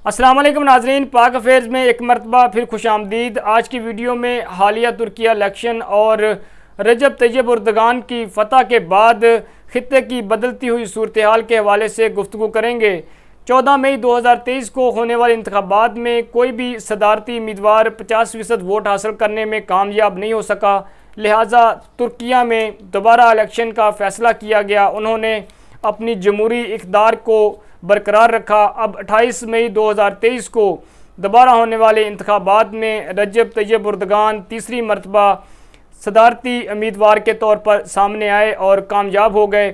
अस्सलाम वालेकुम नाजरीन, पाक अफेयर्स में एक मरतबा फिर खुशामदीद। आज की वीडियो में हालिया तुर्किया इलेक्शन और रजब तैयब एर्दोगान की फ़तह के बाद ख़ित्ते की बदलती हुई सूरत हाल के हवाले से गुफ्तगू करेंगे। 14 मई 2023 को होने वाले इंतखाबात में कोई भी सदारती उम्मीदवार 50% वोट हासिल करने में कामयाब नहीं हो सका, लिहाजा तुर्किया में दोबारा इलेक्शन का फ़ैसला किया गया। उन्होंने अपनी जमहूरी इक़्तिदार को बरकरार रखा। अब 28 मई 2023 को दोबारा होने वाले इंतखाबात में रजब तैयब एर्दोगान तीसरी मरतबा सदारती उम्मीदवार के तौर पर सामने आए और कामयाब हो गए।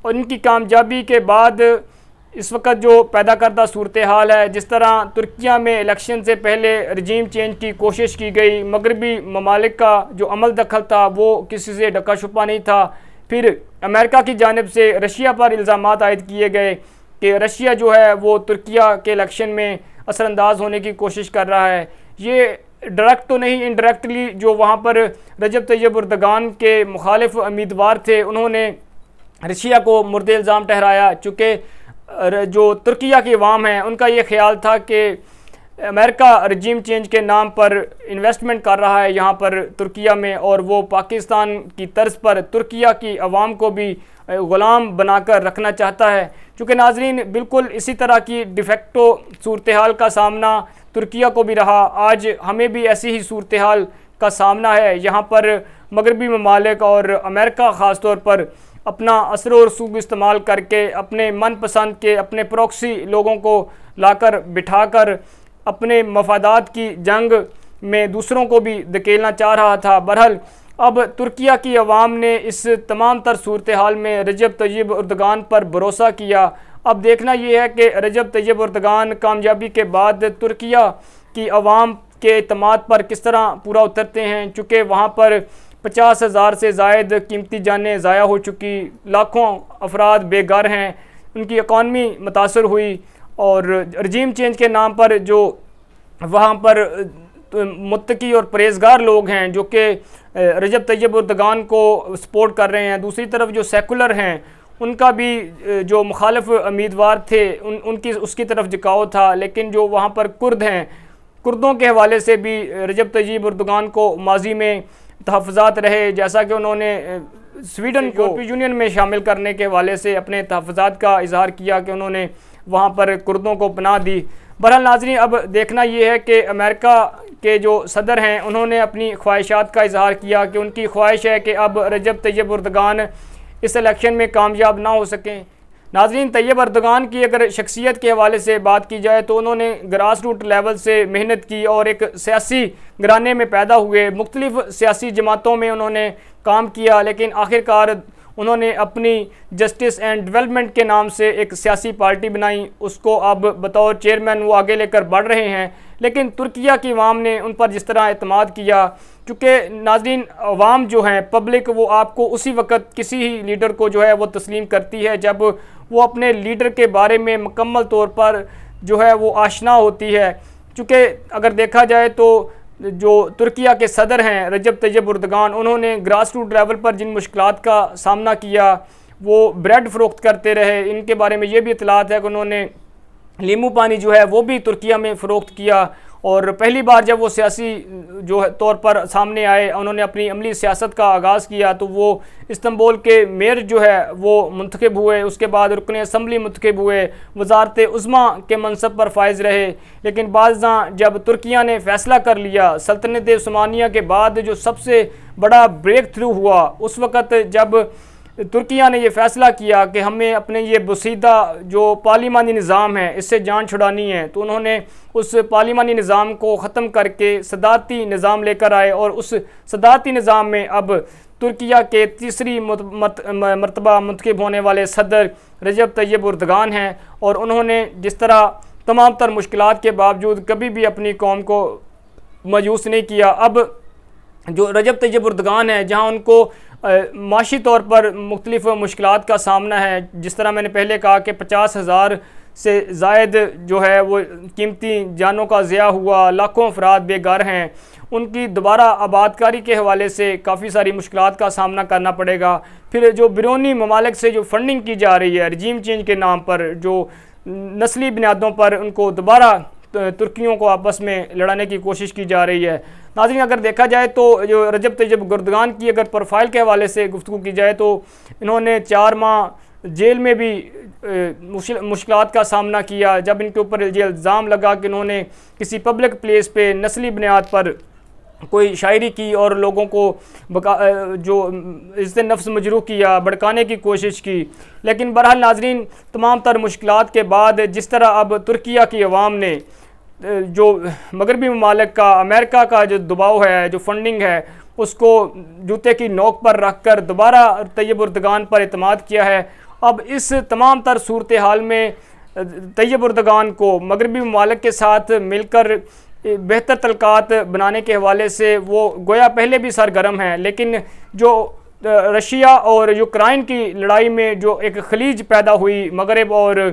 और इनकी कामयाबी के बाद इस वक्त जो पैदा करदा सूरत हाल है, जिस तरह तुर्किया में इलेक्शन से पहले रजीम चेंज की कोशिश की गई, मगरबी ममालिक का जो अमल दखल था वो किसी से ढका छुपा नहीं था। फिर अमेरिका की जानिब से रशिया पर इल्ज़ामात आयद किए गए कि रशिया जो है वो तुर्किया के इलेक्शन में असरअंदाज होने की कोशिश कर रहा है। ये डायरेक्ट तो नहीं, इनडायरेक्टली जो वहाँ पर रजब तैयब एर्दोगान के मुखालिफ उम्मीदवार थे उन्होंने रशिया को मुर्दे इल्ज़ाम ठहराया, चूँकि जो तुर्किया की अवाम है उनका ये ख्याल था कि अमेरिका रजीम चेंज के नाम पर इन्वेस्टमेंट कर रहा है यहाँ पर तुर्किया में, और वो पाकिस्तान की तर्ज पर तुर्किया की अवाम को भी ग़ुलाम बनाकर रखना चाहता है। चूँकि नाजरीन बिल्कुल इसी तरह की डिफेक्टो सूरत हाल का सामना तुर्किया को भी रहा, आज हमें भी ऐसी ही सूरत हाल का सामना है। यहाँ पर मगरबी ममालिक और अमेरिका ख़ास तौर पर अपना असर और रसूख इस्तेमाल करके अपने मनपसंद के अपने प्रॉक्सी लोगों को लाकर बिठाकर अपने मफादात की जंग में दूसरों को भी धकेलना चाह रहा था। बहरहाल अब तुर्किया की अवाम ने इस तमाम तर सूरत हाल में रजब तैयब एर्दोगान पर भरोसा किया। अब देखना यह है कि रजब तैयब एर्दोगान कामयाबी के बाद तुर्किया की अवाम के एतमाद पर किस तरह पूरा उतरते हैं, चूँकि वहाँ पर 50,000 से ज़ायद कीमती जानें ज़ाया हो चुकी, लाखों अफराद बेघर हैं, उनकी इकॉनमी मुतासर हुई, और रजीम चेंज के नाम पर जो वहाँ पर मुत्तकी और परहेज़गार लोग हैं जो कि रजब तैयब एर्दोगान को सपोर्ट कर रहे हैं, दूसरी तरफ जो सेकुलर हैं उनका भी जो मुखालिफ उम्मीदवार थे उनकी उसकी तरफ झुकाव था। लेकिन जो वहाँ पर कुर्द हैं, कुर्दों के हवाले से भी रजब तैयब एर्दोगान को माजी में तहफ़्फ़ुज़ात रहे, जैसा कि उन्होंने स्वीडन को यूरोपीय यूनियन में शामिल करने के हवाले से अपने तहफ़्फ़ुज़ात का इजहार किया कि उन्होंने वहाँ पर कुर्दों को पनाह दी। बहरहाल नाज़रीन अब देखना ये है कि अमेरिका के जो सदर हैं उन्होंने अपनी ख्वाहिशात का इजहार किया कि उनकी ख्वाहिश है कि अब रजब तैयब एर्दोगान इस इलेक्शन में कामयाब ना हो सकें। नाज़रीन तैयब एर्दोगान की अगर शख्सियत के हवाले से बात की जाए तो उन्होंने ग्रास रूट लेवल से मेहनत की और एक सियासी घराने में पैदा हुए, मुख्तलिफ सियासी जमातों में उन्होंने काम किया, लेकिन आखिरकार उन्होंने अपनी जस्टिस एंड डेवलपमेंट के नाम से एक सियासी पार्टी बनाई, उसको अब बतौर चेयरमैन वो आगे लेकर बढ़ रहे हैं। लेकिन तुर्किया की अवाम ने उन पर जिस तरह एतमाद किया, चूँकि नाज़रीन अवाम जो है पब्लिक वो आपको उसी वक्त किसी ही लीडर को जो है वो तस्लीम करती है जब वो अपने लीडर के बारे में मुकम्मल तौर पर जो है वो आशना होती है। चूँकि अगर देखा जाए तो जो तुर्किया के सदर हैं रजब तैयब एर्दोगान, उन्होंने ग्रास रूट लेवल पर जिन मुश्किलात का सामना किया, वो ब्रेड फ़रोख्त करते रहे। इनके बारे में ये भी इतलात है कि उन्होंने नींबू पानी जो है वो भी तुर्किया में फ़रोख्त किया, और पहली बार जब वो सियासी जो है तौर पर सामने आए, उन्होंने अपनी अमली सियासत का आगाज़ किया तो वो इस्तांबुल के मेयर जो है वो मुंतखब हुए, उसके बाद रुकन असम्बली मुंतखब हुए, वज़ारत उज़्मा के मनसब पर फायज़ रहे। लेकिन बाज़ां जब तुर्किया ने फ़ैसला कर लिया, सल्तनत उस्मानिया के बाद जो सबसे बड़ा ब्रेक थ्रू हुआ, उस वक़्त जब तुर्किया ने यह फ़ैसला किया कि हमें अपने ये बसीदा जो पार्लिमानी निज़ाम है इससे जान छुड़ानी है, तो उन्होंने उस पार्लिमानी निज़ाम को ख़त्म करके सदारती निज़ाम लेकर आए, और उस सदारती निज़ाम में अब तुर्किया के तीसरी मरतबा मुंतखब होने वाले सदर रजब तैयब एर्दोगान हैं। और उन्होंने जिस तरह तमाम तर मुश्किलात के बावजूद कभी भी अपनी कौम को मायूस नहीं किया। अब जो रजब तैयब एर्दोगान है, जहाँ उनको माशी तौर पर मुख्तलिफ मुश्किलात का सामना है, जिस तरह मैंने पहले कहा कि 50,000 से ज़ायद जो है वो कीमती जानों का ज़िया हुआ, लाखों अफराद बेघर हैं, उनकी दोबारा आबादकारी के हवाले से काफ़ी सारी मुश्किलात का सामना करना पड़ेगा। फिर जो बैरूनी ममालिक से जो फंडिंग की जा रही है रजीम चेंज के नाम पर, जो नस्ली बुनियादों पर उनको दोबारा तुर्कियों को आपस में लड़ाने की कोशिश की जा रही है। नाज़रीन, अगर देखा जाए तो जो रजब तैयब एर्दोगान की अगर प्रोफाइल के हवाले से गुफ्तगू की जाए तो इन्होंने 4 माह जेल में भी मुश्किलात का सामना किया, जब इनके ऊपर ये इल्ज़ाम लगा कि इन्होंने किसी पब्लिक प्लेस पे नस्ली बुनियाद पर कोई शायरी की और लोगों को जो इज़्ज़त नफ्स मजरूह किया, भड़काने की कोशिश की। लेकिन बहरहाल नाज़रीन, तमाम तर मुश्किलात के बाद जिस तरह अब तुर्किया की अवाम ने जो मगरबी ममालिक का, अमेरिका का जो दबाव है, जो फंडिंग है, उसको जूते की नोक पर रख कर दोबारा तैयब एर्दोगान पर एतमाद किया है। अब इस तमाम तर सूरत हाल में तैयब एर्दोगान को मगरबी ममालिक के साथ मिलकर बेहतर तलकात बनाने के हवाले से वो गोया पहले भी सरगर्म हैं, लेकिन जो रशिया और यूक्रेन की लड़ाई में जो एक खलीज पैदा हुई मगरब और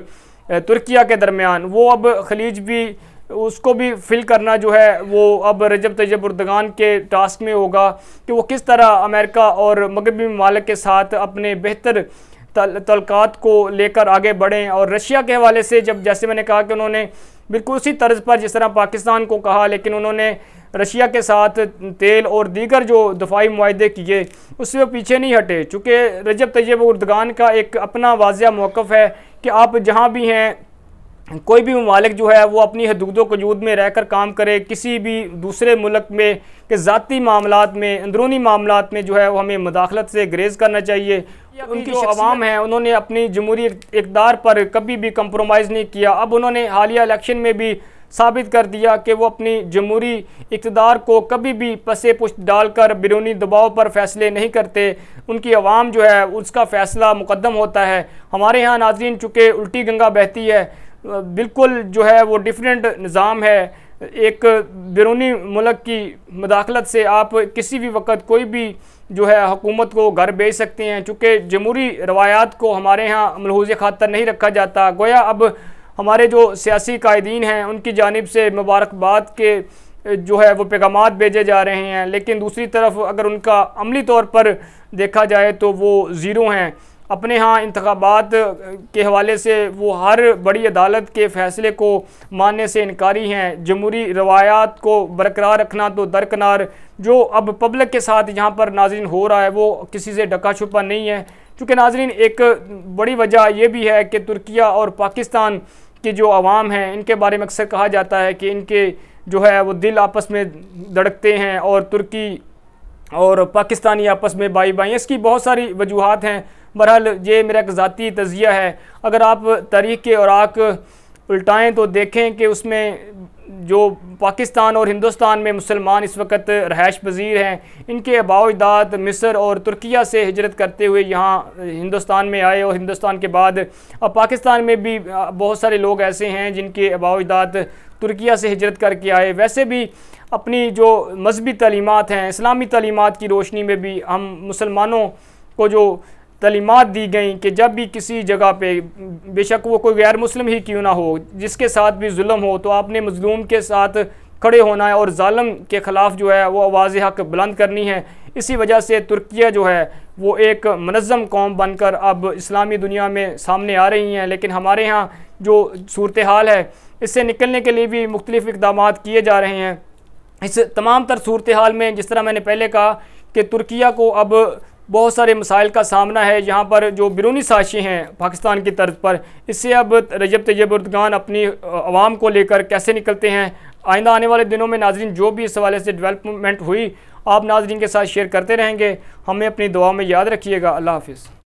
तुर्किया के दरमियान, वो अब खलीज भी उसको भी फिल करना जो है वो अब रजब तैयब एर्दोगान के टास्क में होगा कि वो किस तरह अमेरिका और मगरबी ममालिक के साथ अपने बेहतर तलकात को लेकर आगे बढ़ें। और रशिया के हवाले से जब जैसे मैंने कहा कि उन्होंने बिल्कुल उसी तर्ज पर जिस तरह पाकिस्तान को कहा, लेकिन उन्होंने रशिया के साथ तेल और दीगर जो दफाई मुआहदे किए उससे वो पीछे नहीं हटे, चूँकि रजब तैयब एर्दोगान का एक अपना वाज़िया मौक़िफ़ है कि आप जहाँ भी हैं, कोई भी ममालिक जो है वो अपनी हदूदो वजूद में रहकर काम करे, किसी भी दूसरे मुल्क में के ज़ाती मामलात में, अंदरूनी मामलात में जो है वो हमें मुदाखलत से ग्रेज़ करना चाहिए। उनकी जो अवाम है उन्होंने अपनी जमहूरी इक़्तिदार पर कभी भी कंप्रोमाइज़ नहीं किया। अब उन्होंने हालिया इलेक्शन में भी साबित कर दिया कि वो अपनी जमहूरी इक़्तिदार को कभी भी पसे पुश्त डालकर बिरूनी दबाव पर फ़ैसले नहीं करते। उनकी अवाम जो है उसका फ़ैसला मुकद्दम होता है। हमारे यहाँ नाज़रीन चूँकि उल्टी गंगा बहती है, बिल्कुल जो है वो डिफरेंट निज़ाम है। एक बिरूनी मुल्क की मुदाखलत से आप किसी भी वक्त कोई भी जो है हुकूमत को घर भेज सकते हैं, चूँकि जमहूरी रवायात को हमारे यहाँ मलहूज़ खातर नहीं रखा जाता। गोया अब हमारे जो सियासी कायदीन हैं उनकी जानिब से मुबारकबाद के जो है वो पैगामात भेजे जा रहे हैं, लेकिन दूसरी तरफ अगर उनका अमली तौर पर देखा जाए तो वो ज़ीरो हैं। अपने यहाँ इंतखाबात के हवाले से वो हर बड़ी अदालत के फ़ैसले को मानने से इनकारी हैं। जमहूरी रवायात को बरकरार रखना तो दरकिनार, जो अब पब्लिक के साथ यहाँ पर नाज़रीन हो रहा है वो किसी से ढका छुपा नहीं है। चूँकि नाज़रीन एक बड़ी वजह ये भी है कि तुर्किया और पाकिस्तान की जो अवाम है इनके बारे में अक्सर कहा जाता है कि इनके जो है वो दिल आपस में धड़कते हैं और तुर्की और पाकिस्तानी आपस में बाई बाई। इसकी बहुत सारी वजूहात हैं। बहरहाल ये मेरा एक ज़ाती तज़िया है। अगर आप तारीख़ के औराक उल्टाएँ तो देखें कि उसमें जो पाकिस्तान और हिंदुस्तान में मुसलमान इस वक्त रहायश पजीर हैं, इनके आबाओ अजदाद मिस्र और तुर्किया से हिजरत करते हुए यहाँ हिंदुस्तान में आए, और हिंदुस्तान के बाद अब पाकिस्तान में भी बहुत सारे लोग ऐसे हैं जिनके आबाओ अजदाद तुर्किया से हिजरत करके आए। वैसे भी अपनी जो मजहबी तालीमात हैं, इस्लामी तालीमात की रोशनी में भी हम मुसलमानों को जो तालीमात दी गई कि जब भी किसी जगह पे, बेशक वो कोई गैर मुस्लिम ही क्यों ना हो, जिसके साथ भी जुल्म हो, तो आपने मजलूम के साथ खड़े होना है और जालिम के ख़िलाफ़ जो है वो आवाज़ हक बुलंद करनी है। इसी वजह से तुर्किया जो है वो एक मनज़्ज़म कौम बनकर अब इस्लामी दुनिया में सामने आ रही हैं। लेकिन हमारे यहाँ जो सूरत हाल है इससे निकलने के लिए भी मुख्तलिफ़ इक़दाम किए जा रहे हैं। इस तमाम तर सूरत हाल में जिस तरह मैंने पहले कहा कि तुर्किया को अब बहुत सारे मसाइल का सामना है, यहाँ पर जो बिरूनी साजिशें हैं पाकिस्तान की तर्ज पर, इससे अब रजब तैयब एर्दोगान अपनी अवाम को लेकर कैसे निकलते हैं। आइंदा आने वाले दिनों में नाजरीन जो भी इस हवाले से डेवलपमेंट हुई आप नाजरीन के साथ शेयर करते रहेंगे। हमें अपनी दुआ में याद रखिएगा। अल्लाह हाफिज़।